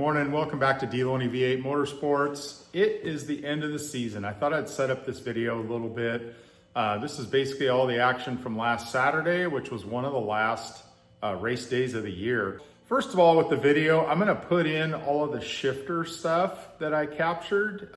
morning, welcome back to D-Loney V8 Motorsports. It is the end of the season. I thought I'd set up this video a little bit. This is basically all the action from last Saturday, which was one of the last race days of the year. First of all, with the video, I'm gonna put in all of the shifter stuff that I captured.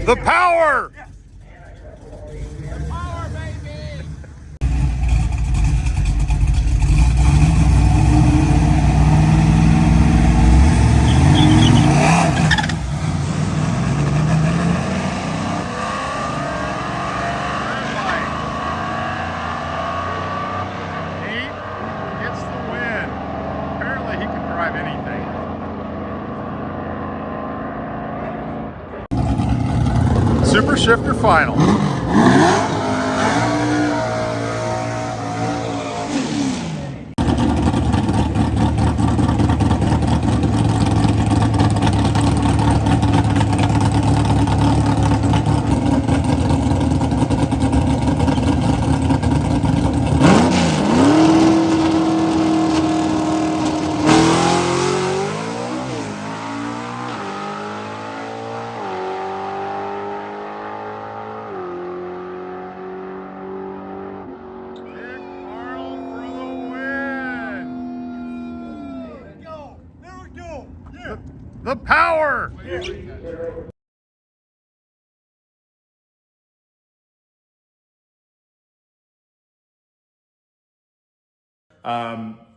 The power! The power, baby! He gets the win. Apparently he can drive anything. Super Shifter Final. The power!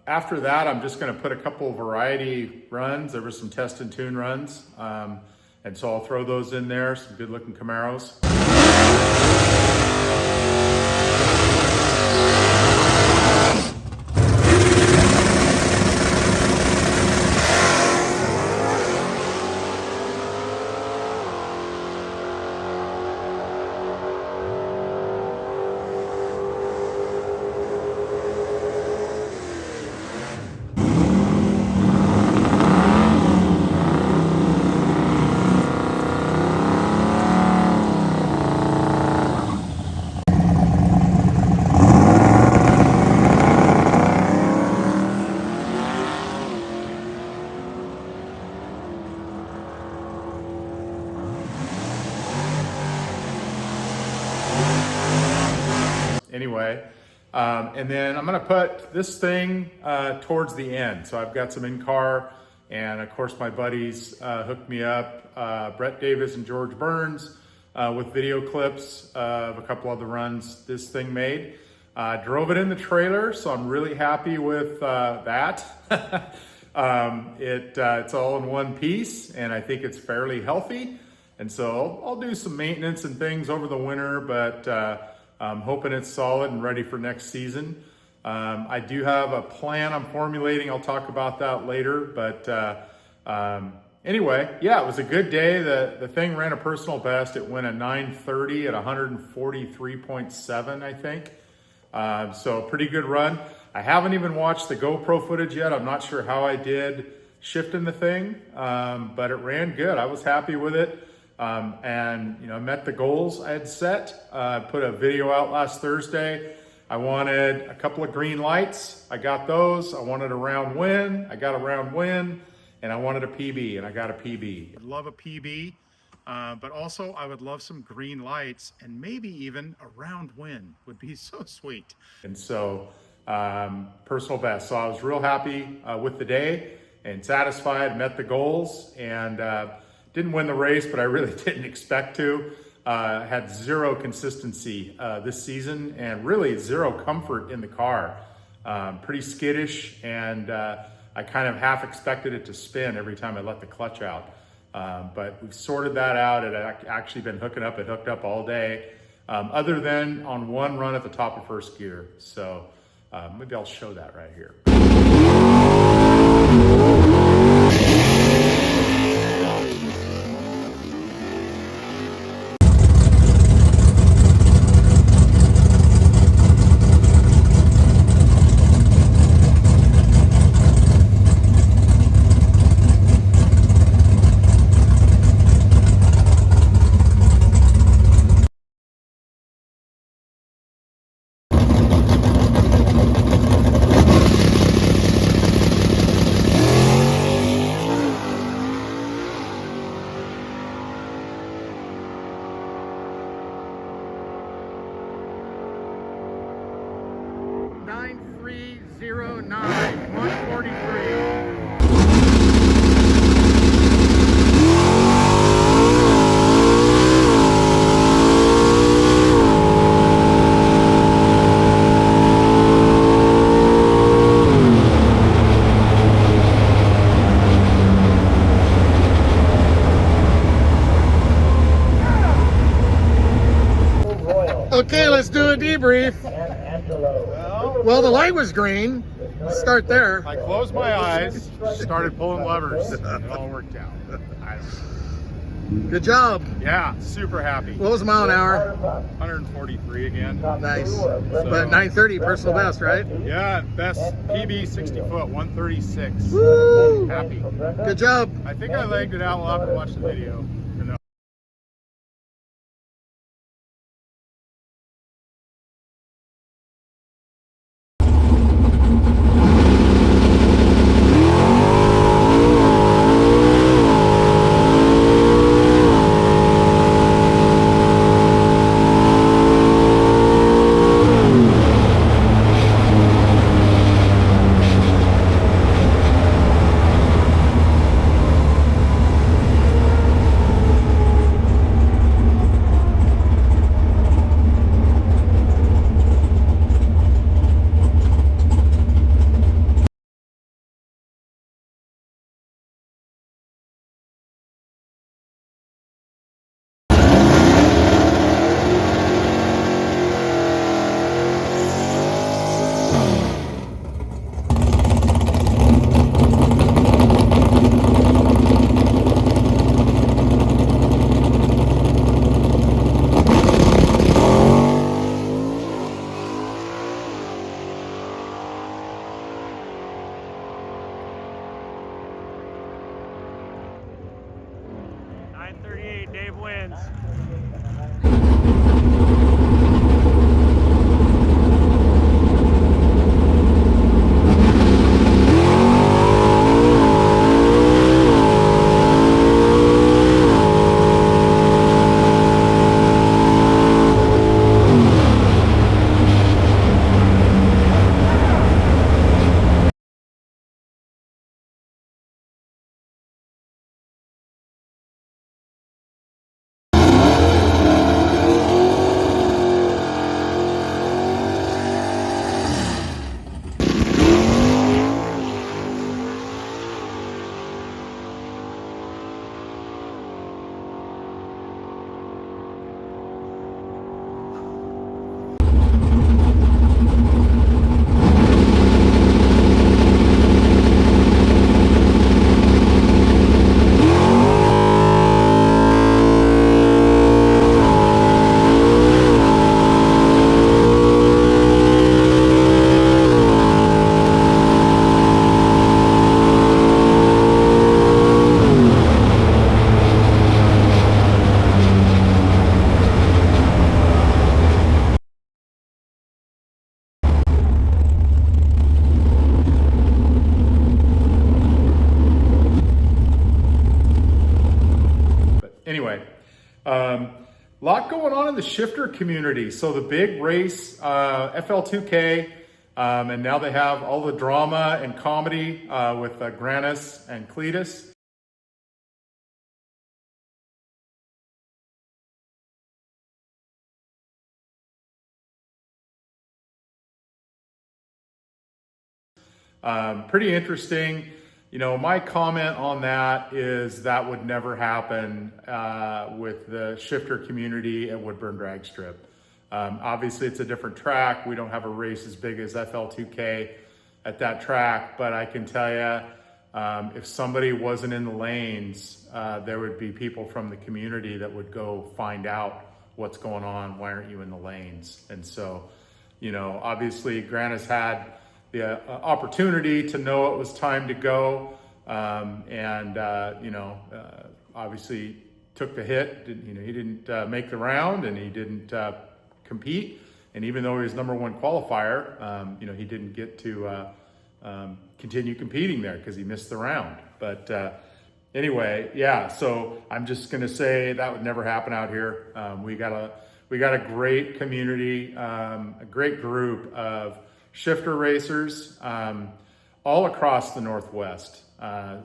After that, I'm just going to put a couple of variety runs. There were some test and tune runs. And so I'll throw those in there, some good looking Camaros. Anyway, and then I'm gonna put this thing towards the end. So I've got some in-car, and of course my buddies hooked me up, Brett Davis and George Burns, with video clips of a couple of the runs this thing made. Drove it in the trailer, so I'm really happy with that. It's all in one piece, and I think it's fairly healthy. And so I'll do some maintenance and things over the winter, but I'm hoping it's solid and ready for next season. I do have a plan I'm formulating. I'll talk about that later. But anyway, yeah, it was a good day. The thing ran a personal best. It went a 930 at 143.7, I think. So pretty good run. I haven't even watched the GoPro footage yet. I'm not sure how I did shifting the thing, but it ran good. I was happy with it. And you know, met the goals I had set. Put a video out last Thursday. I wanted a couple of green lights. I got those. I wanted a round win. I got a round win. And I wanted a PB, and I got a PB. I'd love a PB, but also I would love some green lights, and maybe even a round win would be so sweet. And so personal best. So I was real happy with the day and satisfied, met the goals, and didn't win the race, but I really didn't expect to. Had zero consistency this season, and really zero comfort in the car. Pretty skittish, and I kind of half expected it to spin every time I let the clutch out. But we've sorted that out. It had actually been hooked up all day, other than on one run at the top of first gear. So maybe I'll show that right here. 9309 143. Okay, let's do a debrief. Well, the light was green. Let's start there. I closed my eyes, started pulling levers, and it all worked out. Good job. Yeah, super happy. What was mile an hour? 143 again. Nice. But 930 personal best, right? Yeah, best PB 60 foot, 136. Woo! Happy. Good job. I think I legged it out. We'll have to watch the video. Dave wins. Anyway, lot going on in the shifter community. So the big race, FL2K, and now they have all the drama and comedy with Grannis and Cletus. Pretty interesting. My comment on that is that would never happen with the shifter community at Woodburn Drag Strip. Obviously, it's a different track. We don't have a race as big as FL2K at that track, but I can tell you, if somebody wasn't in the lanes, there would be people from the community that would go find out what's going on. Why aren't you in the lanes? And so, obviously Grant has had the opportunity to know it was time to go. Obviously took the hit. He didn't make the round, and he didn't compete. And even though he was #1 qualifier, he didn't get to continue competing there because he missed the round. But anyway, yeah. So I'm just gonna say that would never happen out here. We got a great community, a great group of shifter racers all across the Northwest.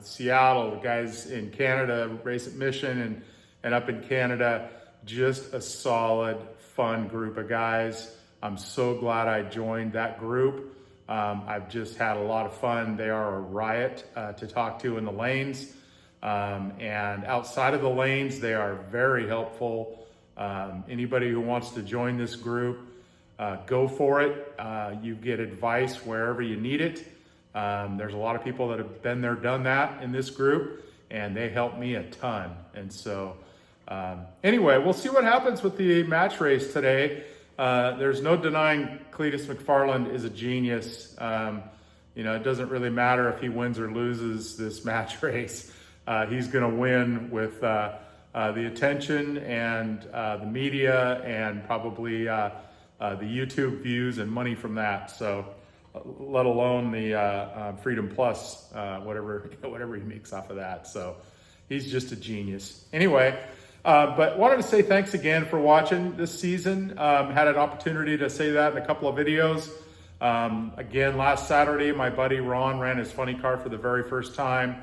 Seattle, the guys in Canada race at Mission and up in Canada, just a solid, fun group of guys. I'm so glad I joined that group. I've just had a lot of fun. They are a riot to talk to in the lanes. And outside of the lanes, they are very helpful. Anybody who wants to join this group, go for it. You get advice wherever you need it. There's a lot of people that have been there, done that in this group, and they helped me a ton. And so anyway, we'll see what happens with the match race today. There's no denying Cletus McFarland is a genius. It doesn't really matter if he wins or loses this match race. He's going to win with the attention and the media and probably the YouTube views and money from that. So, let alone the Freedom Plus, whatever he makes off of that. So, he's just a genius. Anyway, but wanted to say thanks again for watching this season. Had an opportunity to say that in a couple of videos. Again, last Saturday, my buddy Ron ran his funny car for the very first time.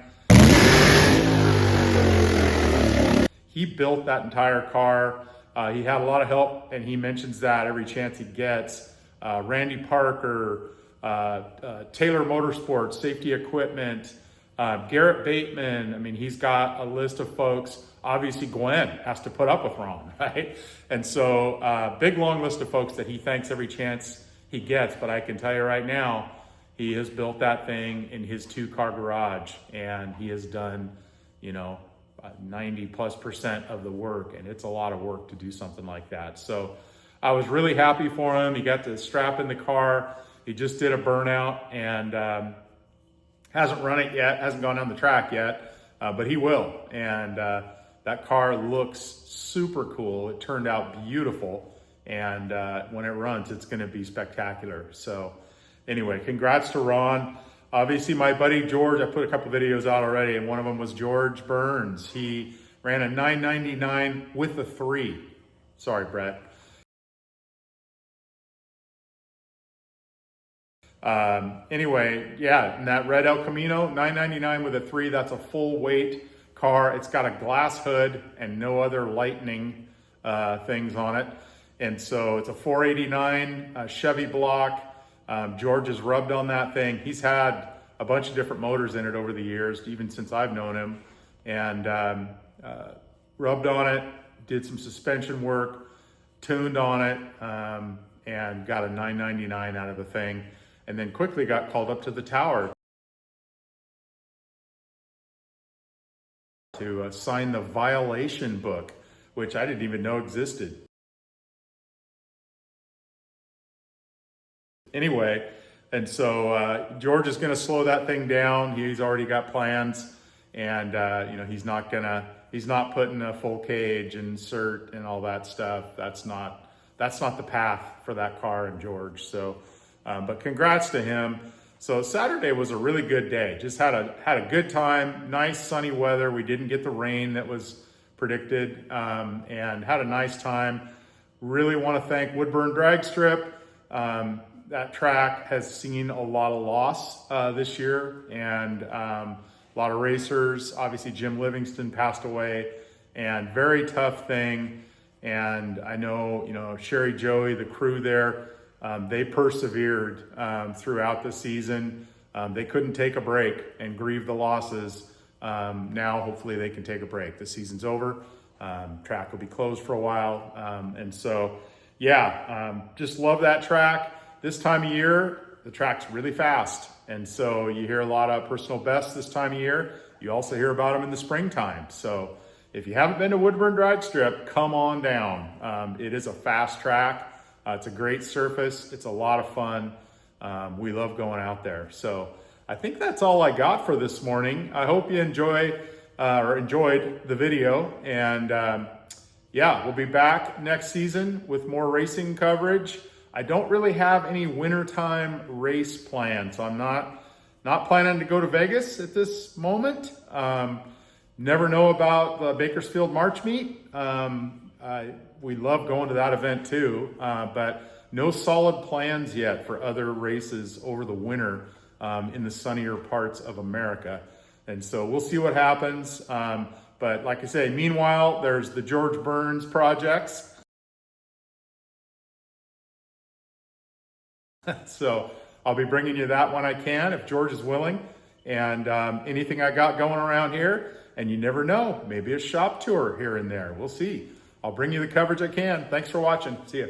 He built that entire car. He had a lot of help, and he mentions that every chance he gets. Randy Parker, Taylor Motorsports, Safety Equipment, Garrett Bateman. I mean, he's got a list of folks. Obviously, Glenn has to put up with Ron, right? And so, big long list of folks that he thanks every chance he gets. But I can tell you right now, he has built that thing in his 2-car garage, and he has done, 90+% of the work, and it's a lot of work to do something like that. So I was really happy for him. He got the strap in the car. He just did a burnout and hasn't run it yet, hasn't gone down the track yet, but he will. And that car looks super cool. It turned out beautiful, and when it runs, it's going to be spectacular. So anyway, congrats to Ron. Obviously, my buddy George, I put a couple videos out already, and one of them was George Burns. He ran a 999 with a 3. Sorry, Brett. Anyway, yeah, and that red El Camino, 999 with a 3, that's a full weight car. It's got a glass hood and no other lightning things on it. And so it's a 489 Chevy block. George has rubbed on that thing. He's had a bunch of different motors in it over the years, even since I've known him, and rubbed on it, did some suspension work, tuned on it, and got a 999 out of the thing, and then quickly got called up to the tower to sign the violation book, which I didn't even know existed. Anyway, and so George is going to slow that thing down. He's already got plans, and he's not putting a full cage and cert and all that stuff. That's not the path for that car and George. So, but congrats to him. So Saturday was a really good day. Just had a good time. Nice sunny weather. We didn't get the rain that was predicted, and had a nice time. Really want to thank Woodburn Drag Strip. That track has seen a lot of loss this year, and a lot of racers. Obviously, Jim Livingston passed away, and very tough thing. And I know, Sherry, Joey, the crew there, they persevered throughout the season. They couldn't take a break and grieve the losses. Now, hopefully they can take a break. The season's over. Track will be closed for a while. And so, yeah, just love that track. This time of year, the track's really fast. And so you hear a lot of personal bests this time of year. You also hear about them in the springtime. So if you haven't been to Woodburn Drag Strip, come on down. It is a fast track. It's a great surface. It's a lot of fun. We love going out there. So I think that's all I got for this morning. I hope you enjoyed the video. And yeah, we'll be back next season with more racing coverage. I don't really have any wintertime race planned, so I'm not planning to go to Vegas at this moment. Never know about the Bakersfield March Meet. We love going to that event too, but no solid plans yet for other races over the winter in the sunnier parts of America. And so we'll see what happens. But like I say, meanwhile, there's the George Burns projects. So I'll be bringing you that when I can, if George is willing. And anything I got going around here, and you never know, maybe a shop tour here and there. We'll see. I'll bring you the coverage I can. Thanks for watching. See ya.